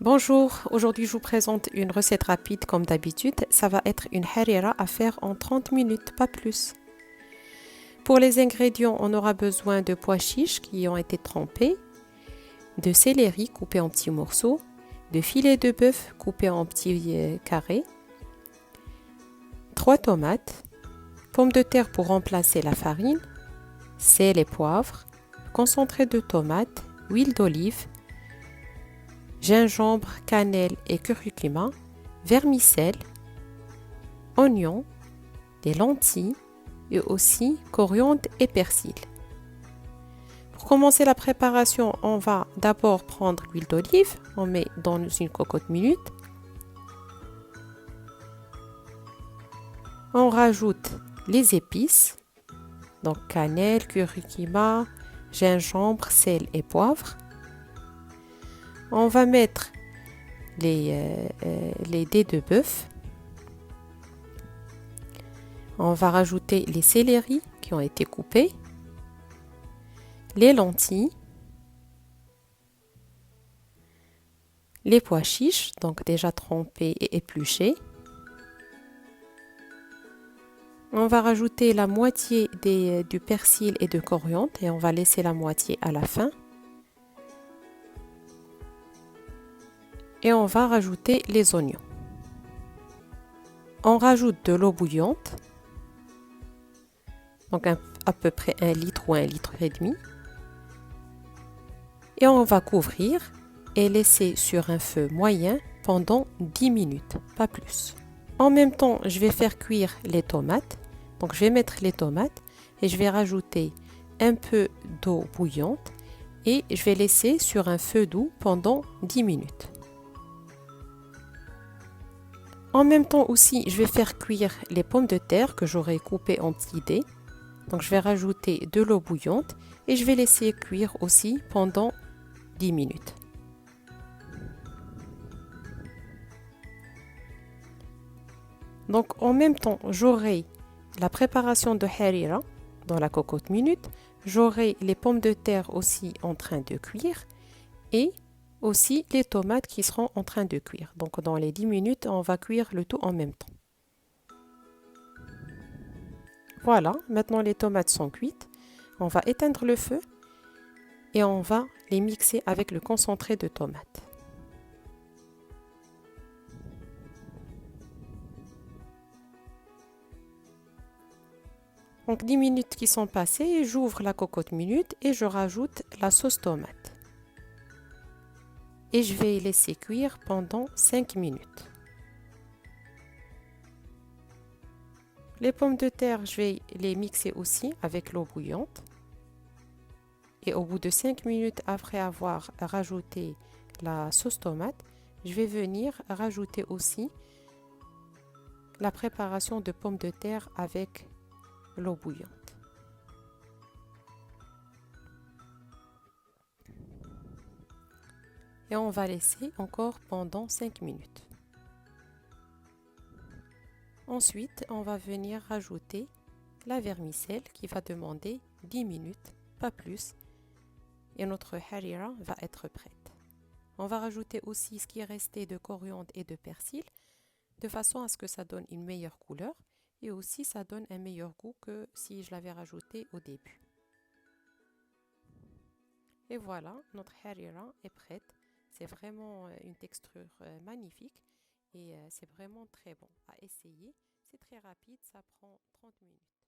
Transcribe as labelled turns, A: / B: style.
A: Bonjour, aujourd'hui je vous présente une recette rapide comme d'habitude. Ça va être une harira à faire en 30 minutes, pas plus. Pour les ingrédients, on aura besoin de pois chiches qui ont été trempés, de céleri coupé en petits morceaux, de filets de bœuf coupés en petits carrés, 3 tomates, pommes de terre pour remplacer la farine, sel et poivre, concentré de tomates, huile d'olive, gingembre, cannelle et curcuma, vermicelle, oignons, des lentilles et aussi coriandre et persil. Pour commencer la préparation, on va d'abord prendre l'huile d'olive, on met dans une cocotte minute. On rajoute les épices, donc cannelle, curcuma, gingembre, sel et poivre. On va mettre les dés de bœuf. On va rajouter les céleris qui ont été coupés, les lentilles, les pois chiches, donc déjà trempés et épluchés. On va rajouter la moitié du persil et de coriandre et on va laisser la moitié à la fin. Et on va rajouter les oignons. On rajoute de l'eau bouillante, donc à peu près 1 litre ou 1 litre et demi. Et on va couvrir et laisser sur un feu moyen pendant 10 minutes, pas plus. En même temps, je vais faire cuire les tomates. Donc je vais mettre les tomates et je vais rajouter un peu d'eau bouillante et je vais laisser sur un feu doux pendant 10 minutes. En même temps aussi, je vais faire cuire les pommes de terre que j'aurai coupées en petits dés. Donc je vais rajouter de l'eau bouillante et je vais laisser cuire aussi pendant 10 minutes. Donc en même temps, j'aurai la préparation de harira dans la cocotte minute, j'aurai les pommes de terre aussi en train de cuire et aussi les tomates qui seront en train de cuire. Donc dans les 10 minutes, on va cuire le tout en même temps. Voilà, maintenant les tomates sont cuites. On va éteindre le feu et on va les mixer avec le concentré de tomates. Donc 10 minutes qui sont passées, j'ouvre la cocotte minute et je rajoute la sauce tomate. Et je vais laisser cuire pendant 5 minutes. Les pommes de terre, je vais les mixer aussi avec l'eau bouillante. Et au bout de 5 minutes après avoir rajouté la sauce tomate, je vais venir rajouter aussi la préparation de pommes de terre avec l'eau bouillante. Et on va laisser encore pendant 5 minutes. Ensuite, on va venir rajouter la vermicelle qui va demander 10 minutes, pas plus, et notre harira va être prête. On va rajouter aussi ce qui est resté de coriandre et de persil, de façon à ce que ça donne une meilleure couleur et aussi ça donne un meilleur goût que si je l'avais rajouté au début. Et voilà, notre harira est prête. C'est vraiment une texture magnifique et c'est vraiment très bon à essayer. C'est très rapide, ça prend 30 minutes.